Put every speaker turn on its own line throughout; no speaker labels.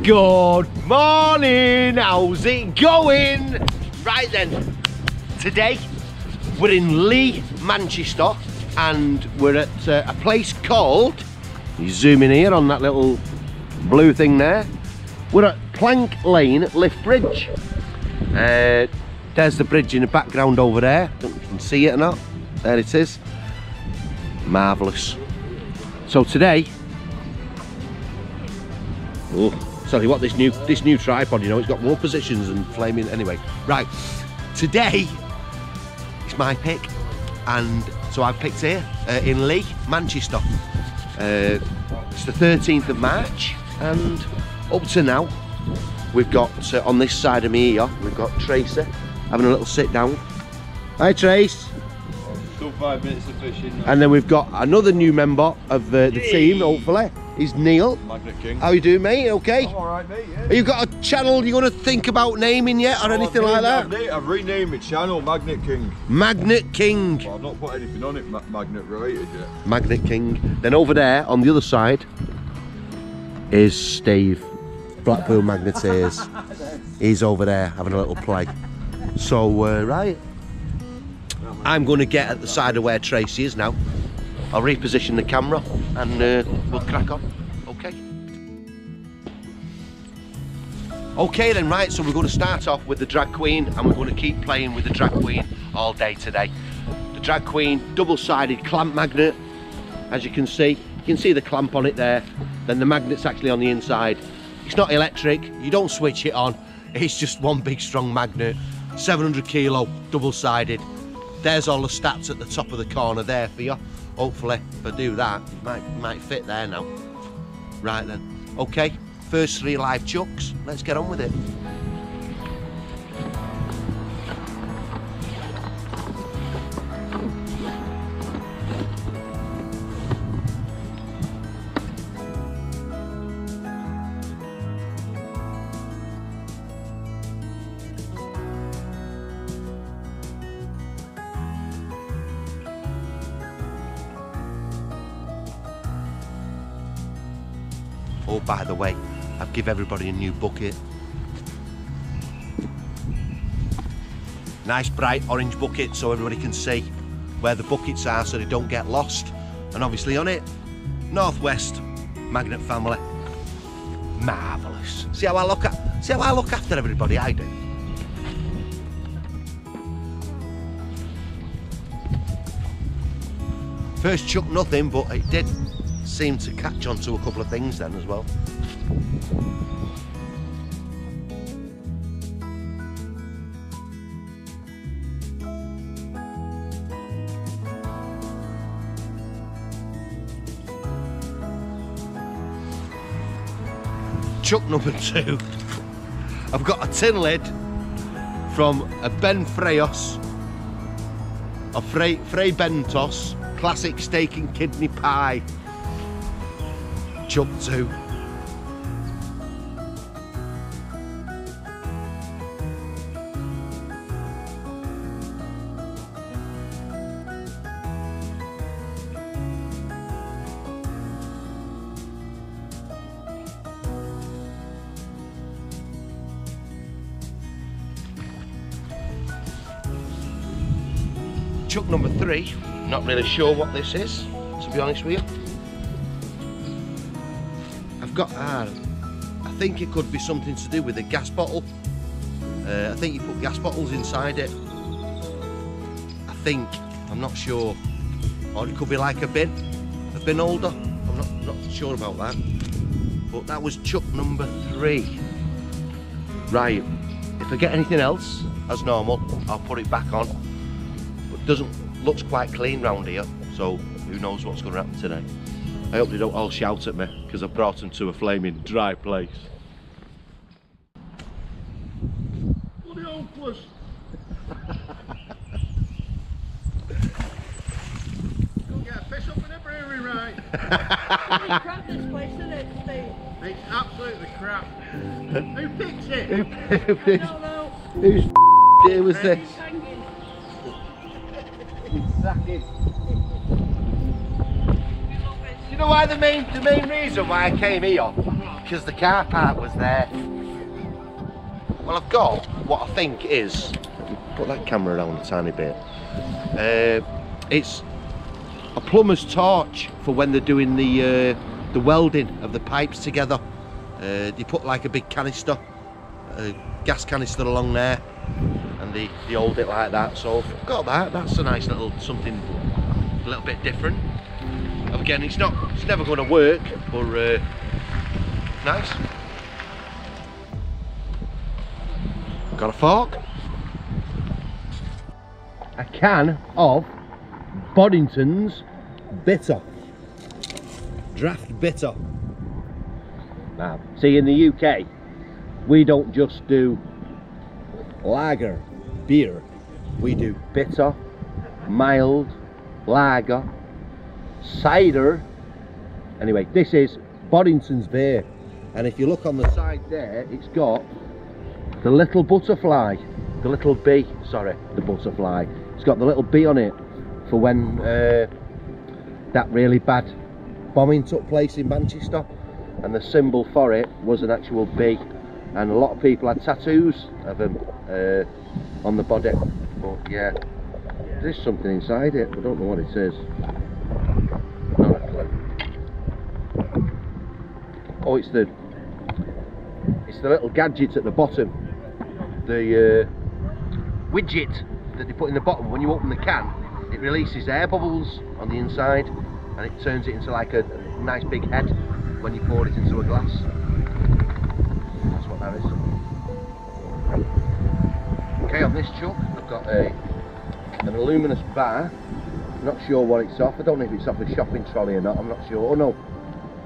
Good morning, how's it going? Right then, today we're in Leigh, Manchester, and we're at a place called, you zoom in here on that little blue thing there, we're at Plank Lane Lift Bridge. There's the bridge in the background over there, I don't know if you can see it or not, there it is, marvellous. So today, sorry, what this new tripod, you know, it's got more positions and flaming. Anyway, right, today it's my pick, and so I've picked here in Leigh, Manchester. It's the 13th of March, and up to now we've got on this side of me here, we've got Tracy having a little sit down. Hi Trace.
Still 5 minutes of fishing.
And then we've got another new member of the team, hopefully. He's Neil.
Magnet King.
How you doing, mate? Okay?
I'm alright, mate, yeah.
Have you got a channel you want to think about naming yet, or anything like that?
I've renamed my channel Magnet King.
Magnet King.
Well, I've not put anything on it magnet related yet.
Magnet King. Then over there, on the other side, is Steve. Blackpool Magneteers. He's over there having a little play. So, right. I'm going to get at the side of where Tracy is now. I'll reposition the camera and we'll crack on. Okay. Okay then, right, so we're going to start off with the drag queen, and we're going to keep playing with the drag queen all day today. The drag queen, double-sided clamp magnet, as you can see the clamp on it there, then the magnet's actually on the inside. It's not electric, you don't switch it on, it's just one big strong magnet, 700 kilo, double-sided. There's all the stats at the top of the corner there for you. Hopefully, if I do that, it might fit there now. Right then, okay, first 3 live chucks, let's get on with it. Oh, by the way, I've give everybody a new bucket. Nice bright orange bucket so everybody can see where the buckets are so they don't get lost. And obviously on it, Northwest Magnet family. Marvellous. See how I look after everybody, I do. First chuck nothing, but it did seem to catch onto a couple of things then as well. Chuck number 2. I've got a tin lid from a Ben Freyos, a Frey Bentos classic steak and kidney pie. Chuck 2. Chuck number 3, not really sure what this is, to be honest with you. I've got, I think it could be something to do with the gas bottle. I think you put gas bottles inside it. I think, I'm not sure. Or it could be like a bin holder. I'm not sure about that. But that was chuck number 3. Right, if I get anything else, as normal, I'll put it back on. Looks quite clean round here, so who knows what's going to happen today. I hope they don't all shout at me because I've brought them to a flaming dry place. Bloody hopeless!
Don't get a fish up in a brewery, right? It's crap this place, isn't it, Steve? It's absolutely crap. Who picks it?
I don't know. Whose day was this? It's sacking. know why the main reason why I came here? Because the car park was there. Well, I've got what I think is, put that camera around a tiny bit. It's a plumber's torch for when they're doing the welding of the pipes together. They put like a big canister, a gas canister along there, and they hold it like that. So I've got that. That's a nice little something, a little bit different. Again, it's never going to work, but nice. Got a fork, a can of Boddington's bitter, draft bitter. Now, see, in the UK, we don't just do lager, beer. We do bitter, mild, lager, cider. Anyway, this is Boddington's beer, and if you look on the side there, it's got the little butterfly, the little bee, sorry, the butterfly. It's got the little bee on it for when that really bad bombing took place in Manchester, and the symbol for it was an actual bee, and a lot of people had tattoos of them on the body. But yeah, there's something inside it, I don't know what it is. Not a clue. Oh, it's the little gadget at the bottom, the widget that they put in the bottom. When you open the can, it releases air bubbles on the inside, and it turns it into like a nice big head when you pour it into a glass. That's what that is. Okay, on this chuck I've got an aluminous bar. Not sure what it's off. I don't know if it's off a shopping trolley or not. I'm not sure. Oh no,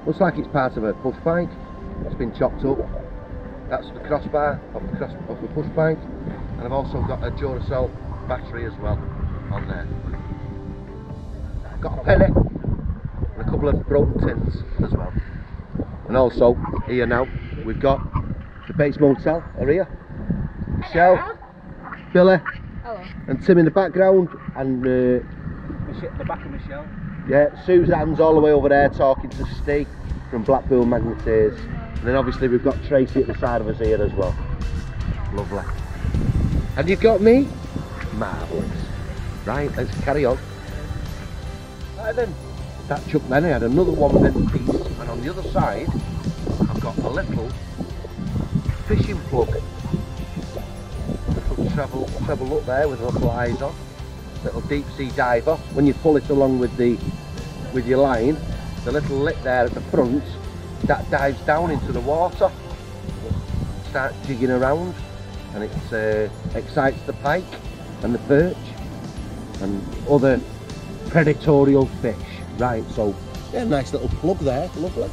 looks like it's part of a push bike. It's been chopped up. That's the crossbar of the push bike, and I've also got a Duracell battery as well on there. I've got a penny and a couple of broken tins as well. And also here now we've got the Base Motel are here. Michelle, Billy, hello, and Tim in the background, and the back of Michelle. Yeah, Suzanne's all the way over there talking to Steve from Blackpool Magneteers. And then obviously we've got Tracy at the side of us here as well. Lovely. And you've got me? Marvellous. Right, let's carry on. Right then, that chuck then, I had another one with them piece, and on the other side I've got a little fishing plug. Little treble up there with little eyes on. Little deep sea diver. When you pull it along with your line, the little lip there at the front, that dives down into the water, start jigging around, and it excites the pike and the perch and other predatorial fish. Right, so yeah, nice little plug there, lovely.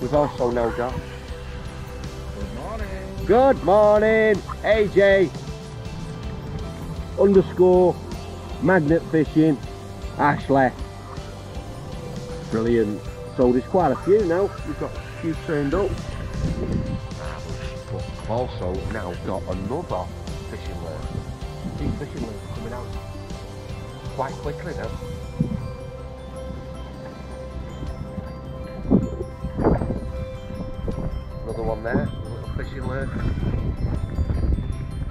We've also now got good morning AJ _ magnet fishing Ashley. Brilliant. So there's quite a few now. We've got a few turned up. But I've also now got another fishing lure. These fishing lures are coming out quite quickly now. Another one there, a little fishing lure. A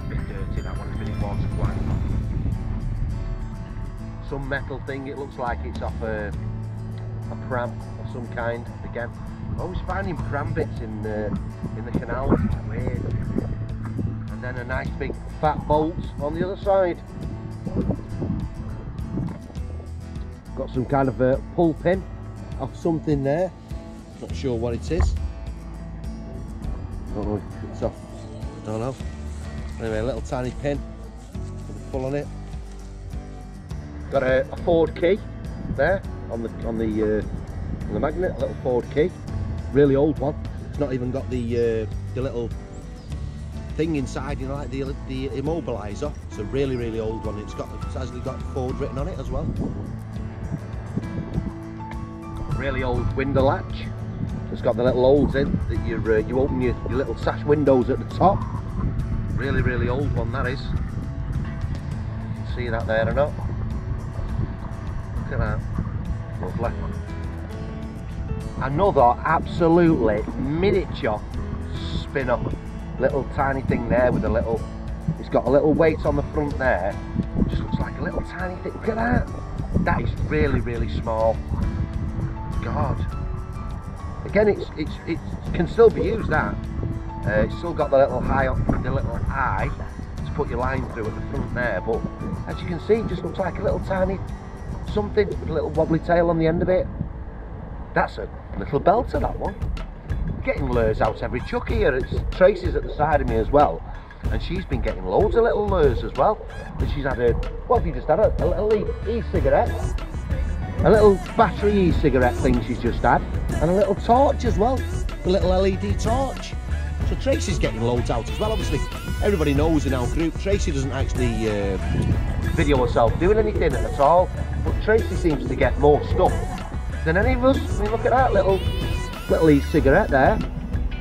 bit dirty, that one, it's been in water quite a lot. Some metal thing, it looks like it's off a pram of some kind. Again, I'm always finding pram bits in the canals. It's weird. And then a nice big fat bolt on the other side. Got some kind of a pull pin off something there. Not sure what it is. Don't know if it's off. Don't know. Anyway, a little tiny pin with a pull on it. Got a Ford key there on the magnet, a little Ford key, really old one. It's not even got the little thing inside, you know, like the immobiliser. It's a really old one. It's actually got Ford written on it as well. Really old window latch. It's got the little holes in that you open your little sash windows at the top. Really old one that is. You can see that there or not? Look at that. Lovely. Another absolutely miniature spinner. Little tiny thing there with a little, it's got a little weight on the front there. Just looks like a little tiny thing. Look at that. That is really, really small. God. Again, it can still be used, that. It's still got the little eye to put your line through at the front there, but as you can see, it just looks like a little tiny something with a little wobbly tail on the end of it. That's a little belter, that one. Getting lures out every chuck here. It's Tracy's at the side of me as well, and she's been getting loads of little lures as well. And she's had what have you just had? A little e-cigarette, a little battery e-cigarette thing she's just had, and a little torch as well, a little LED torch. So Tracy's getting loads out as well. Obviously, everybody knows in our group, Tracy doesn't actually video herself doing anything at all, but Tracy seems to get more stuff than any of us. I mean, look at that little e-cigarette there,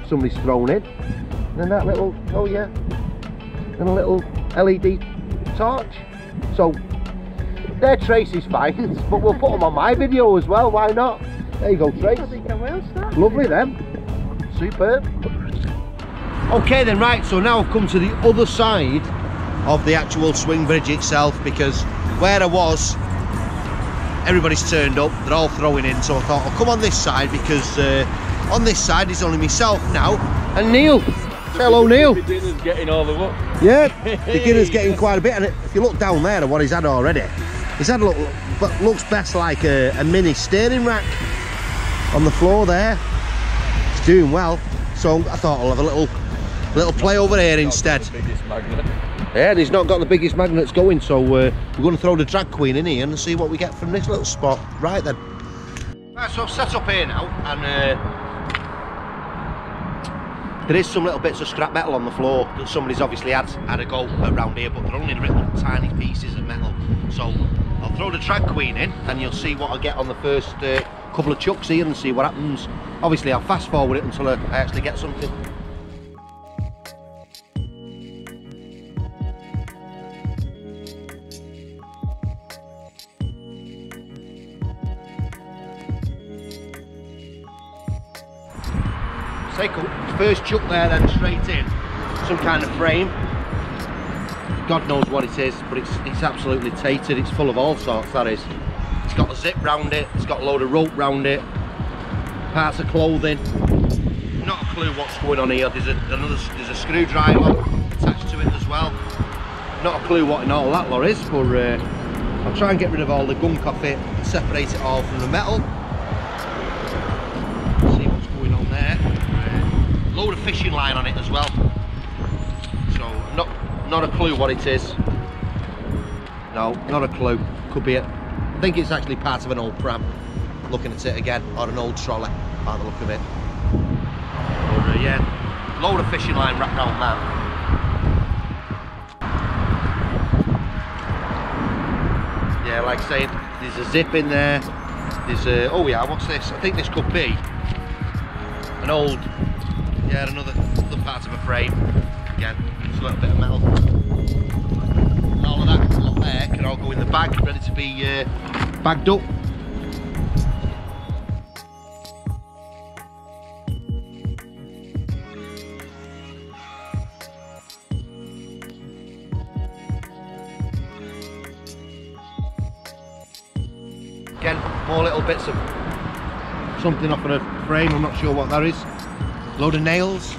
somebody's thrown in, and then that little, oh yeah, and a little LED torch. So they're Tracy's finds, but we'll put them on my video as well, why not? There you go, Trace. Lovely them, superb. Okay then, right, so now I've come to the other side of the actual swing bridge itself, because where I was, everybody's turned up, they're all throwing in, so I thought I'll come on this side, because on this side is only myself now and Neil. Hello, Neil.
The beginner's getting all the look.
Yeah, the beginner's getting quite a bit, and if you look down there at what he's had already, he's had looks best like a mini steering rack on the floor there. He's doing well, so I thought I'll have a little play over here instead.
The biggest magnet.
Yeah, and he's not got the biggest magnets going, so we're going to throw the drag queen in here and see what we get from this little spot. Right then. Right, so I've set up here now, and there is some little bits of scrap metal on the floor that somebody's obviously had a go around here, but they're only little tiny pieces of metal. So I'll throw the drag queen in, and you'll see what I get on the first couple of chucks here and see what happens. Obviously I'll fast forward it until I actually get something. Take first chuck there, then straight in, some kind of frame. God knows what it is, but it's absolutely tatered. It's full of all sorts, that is. It's got a zip round it, it's got a load of rope round it, parts of clothing. Not a clue what's going on here. There's a screwdriver attached to it as well. Not a clue what in all that lot is, but I'll try and get rid of all the gunk off it and separate it all from the metal. See what's going on there. Load of fishing line on it as well, so not a clue what it is. No, not a clue. Could be it. I think it's actually part of an old pram, looking at it again, or an old trolley by the look of it. But yeah, load of fishing line wrapped around that. Yeah, like I say, there's a zip in there. There's a, oh yeah, what's this? I think this could be an old, yeah, another part of a frame. Again, it's a little bit of metal. And all of that up there can all go in the bag, ready to be bagged up. Again, more little bits of something off of a frame, I'm not sure what that is. Load of nails.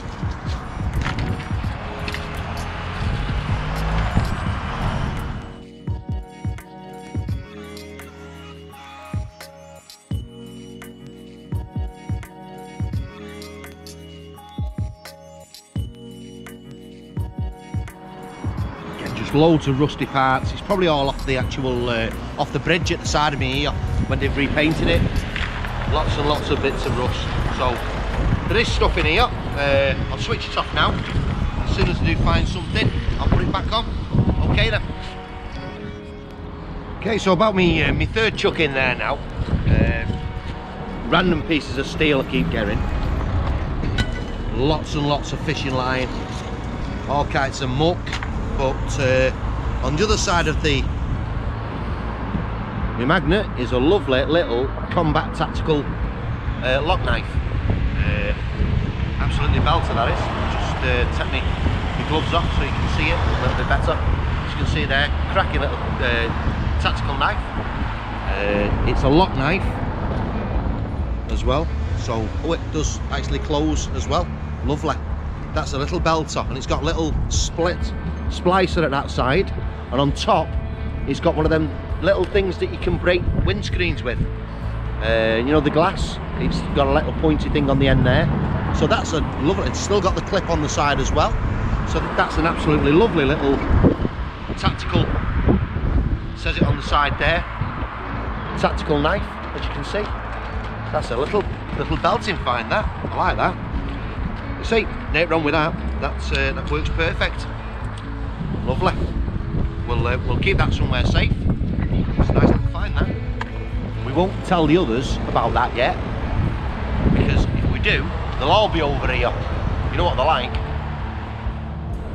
Again, just loads of rusty parts. It's probably all off the actual, off the bridge at the side of me here when they've repainted it. Lots and lots of bits of rust. So there is stuff in here. I'll switch it off now. As soon as I do find something, I'll put it back on. Okay then. Okay, so about me third chuck in there now. Random pieces of steel I keep getting. Lots and lots of fishing line. All kinds of muck. But on the other side of the My magnet is a lovely little combat tactical lock knife. Absolutely belter, that is. Just take my gloves off so you can see it a little bit better. As you can see there, cracking little tactical knife. It's a lock knife as well, so it does actually close as well. Lovely. That's a little belter, and it's got a little split splicer at that side, and on top it's got one of them little things that you can break windscreens with. You know, the glass, it's got a little pointy thing on the end there, so that's a lovely. It's still got the clip on the side as well, so that's an absolutely lovely little tactical, says it on the side there, tactical knife, as you can see. That's a little belting find, that. I like that. You see, no wrong with that. That works perfect. Lovely. We'll keep that somewhere safe. It's a nice little find, that. We won't tell the others about that yet, because if we do, they'll all be over here. You know what they're like.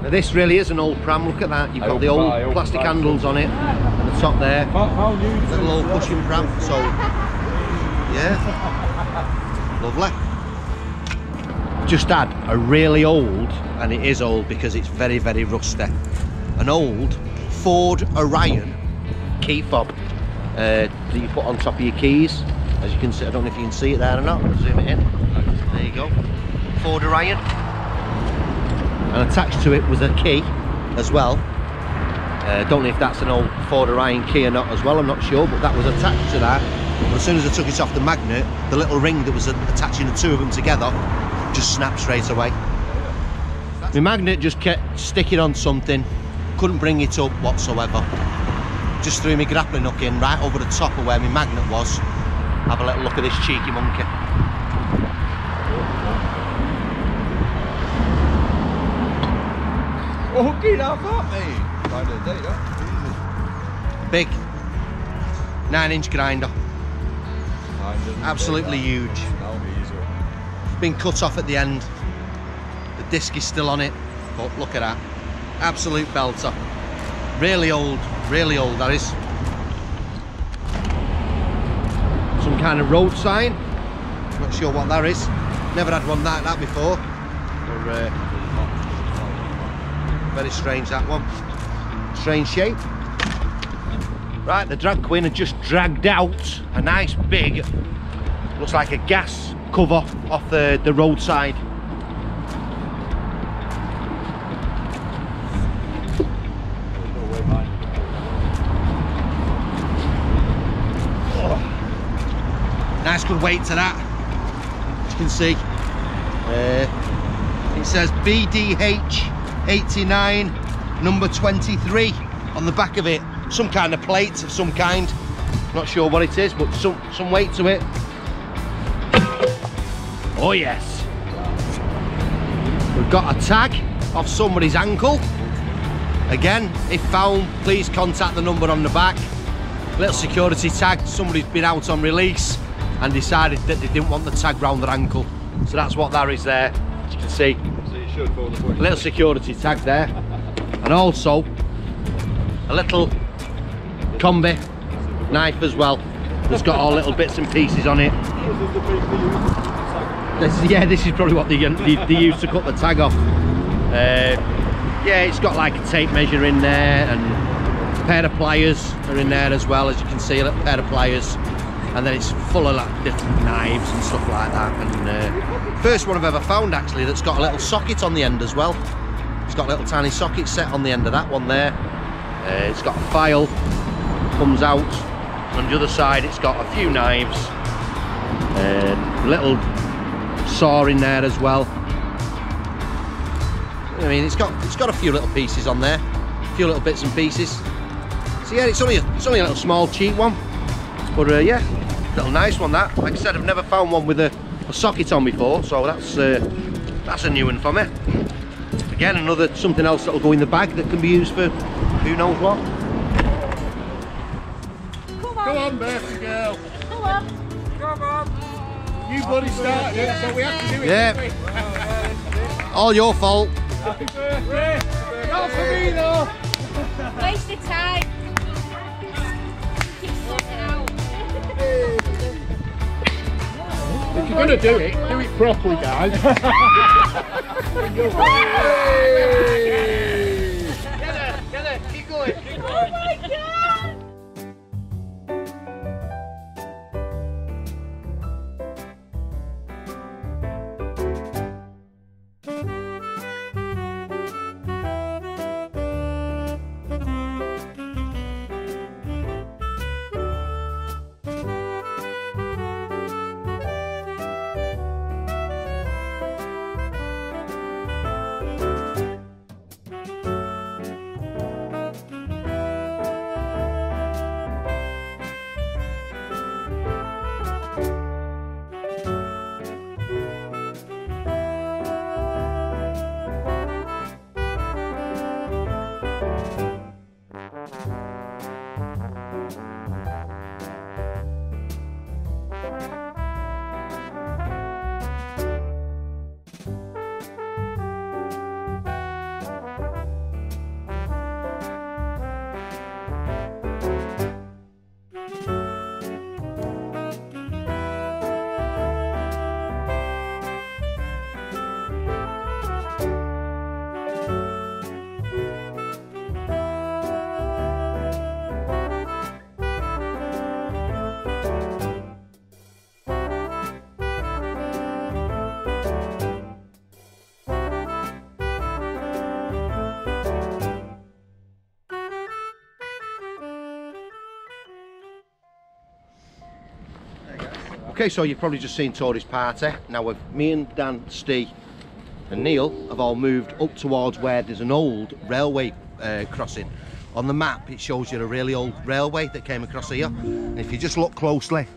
Now this really is an old pram. Look at that. You've got the old plastic handles on it at the top there. Little old pushing pram. So yeah, lovely. Just add a really old, and it is old because it's very, very rusty, an old Ford Orion key fob that you put on top of your keys. As you can see, I don't know if you can see it there or not. I'll zoom it in. There you go. Ford Orion. And attached to it was a key as well. Don't know if that's an old Ford Orion key or not as well, I'm not sure, but that was attached to that. But as soon as I took it off the magnet, the little ring that was attaching the two of them together just snapped straight away. My magnet just kept sticking on something, couldn't bring it up whatsoever. Just threw my grappling hook in right over the top of where my magnet was. Have a little look at this cheeky monkey.
Oh, get off that, mate. Find a day, that.
Big 9-inch grinder. Absolutely huge. Been cut off at the end. The disc is still on it, but look at that. Absolute belter. Really old, that is. Some kind of road sign. Not sure what that is. Never had one like that before. Very strange, that one. Strange shape. Right, the drag queen had just dragged out a nice big, looks like a gas cover off the roadside. Nice good weight to that, as you can see. It says BDH 89 number 23 on the back of it. Some kind of plate of some kind, not sure what it is, but some weight to it. Oh yes, we've got a tag off somebody's ankle. Again, if found, please contact the number on the back. Little security tag. Somebody's been out on release and decided that they didn't want the tag round their ankle, so that's what that is there, as you can see. Little security tag there, and also a little combi knife as well. It's got all little bits and pieces on it. This is probably what they use to cut the tag off. Yeah, it's got like a tape measure in there, and a pair of pliers are in there as well, as you can see, a little pair of pliers. And then it's full of like different knives and stuff like that. And first one I've ever found actually that's got a little socket on the end as well. It's got a little tiny socket set on the end of that one there. It's got a file, comes out. On the other side it's got a few knives, a little saw in there as well. I mean, it's got a few little pieces on there, a few little bits and pieces. So yeah, it's only a little small cheap one, but yeah, little nice one that. Like I said, I've never found one with a socket on before, so that's a new one for me. Again, something else that'll go in the bag that can be used for who knows what.
Come on, Bertha girl.
Come on.
Come on. You bloody started it, so we have to do it.
Yeah. All your fault.
Happy birthday. Not for me though.
Waste of time. Keep sorting out.
If you're going to do it properly, guys. Get her, keep going.
Oh my God!
Okay, so you've probably just seen Tori's party. Now with me and Dan, Steve and Neil have all moved up towards where there's an old railway crossing. On the map it shows you a really old railway that came across here. And if you just look closely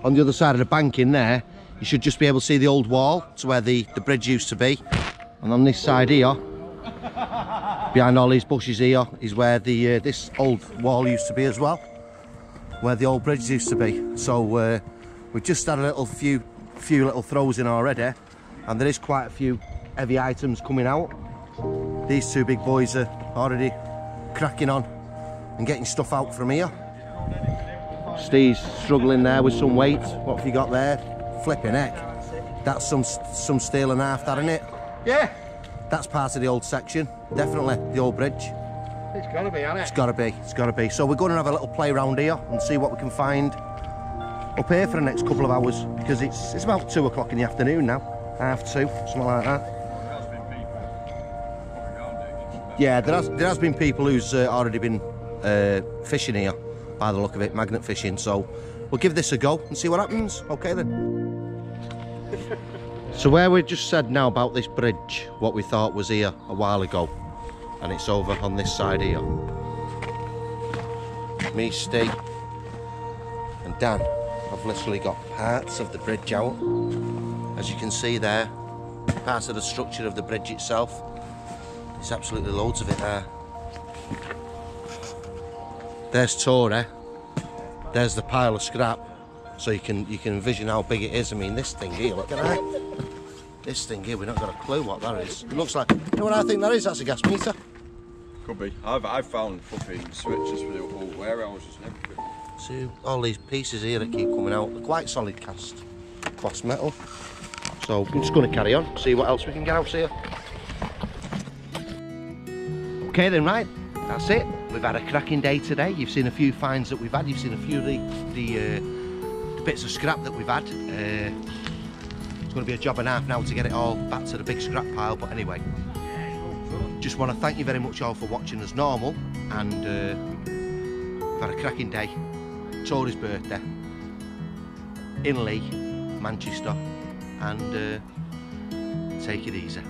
on the other side of the bank in there, you should just be able to see the old wall to where the bridge used to be. And on this side here, behind all these bushes here, is where the this old wall used to be as well, where the old bridge used to be. So we've just had a few little throws in already, and there is quite a few heavy items coming out. These two big boys are already cracking on and getting stuff out from here. Steve's struggling there with some weight. What have you got there? Flipping heck. That's some steel and half, that, isn't it?
Yeah.
That's part of the old section, definitely, the old bridge.
It's got to be, hasn't it?
It's got to be, it's got to be. So we're going to have a little play around here and see what we can find up here for the next couple of hours, because it's about 2 o'clock in the afternoon now, 1:30, something like that. Yeah, there has been people who's already been fishing here, by the look of it, magnet fishing. So we'll give this a go and see what happens. Okay then. So where we just said now about this bridge, what we thought was here a while ago, and it's over on this side here. Me, Steve and Dan, I've literally got parts of the bridge out. As you can see there, parts of the structure of the bridge itself. There's absolutely loads of it there. There's Tori. There's the pile of scrap. So you can envision how big it is. I mean, this thing here, look at that. This thing here, we've not got a clue what that is. It looks like, you know what I think that is? That's a gas meter.
Could be. I've found flipping switches for the old warehouses and everything.
See all these pieces here that keep coming out. They're quite solid cast glass metal. So I'm just going to carry on, see what else we can get out here. Okay then, right, that's it. We've had a cracking day today. You've seen a few finds that we've had. You've seen a few of the bits of scrap that we've had. It's going to be a job and a half now to get it all back to the big scrap pile. But anyway, just want to thank you very much all for watching as normal. And we've had a cracking day. Tori's birthday in Leigh, Manchester, and take it easy.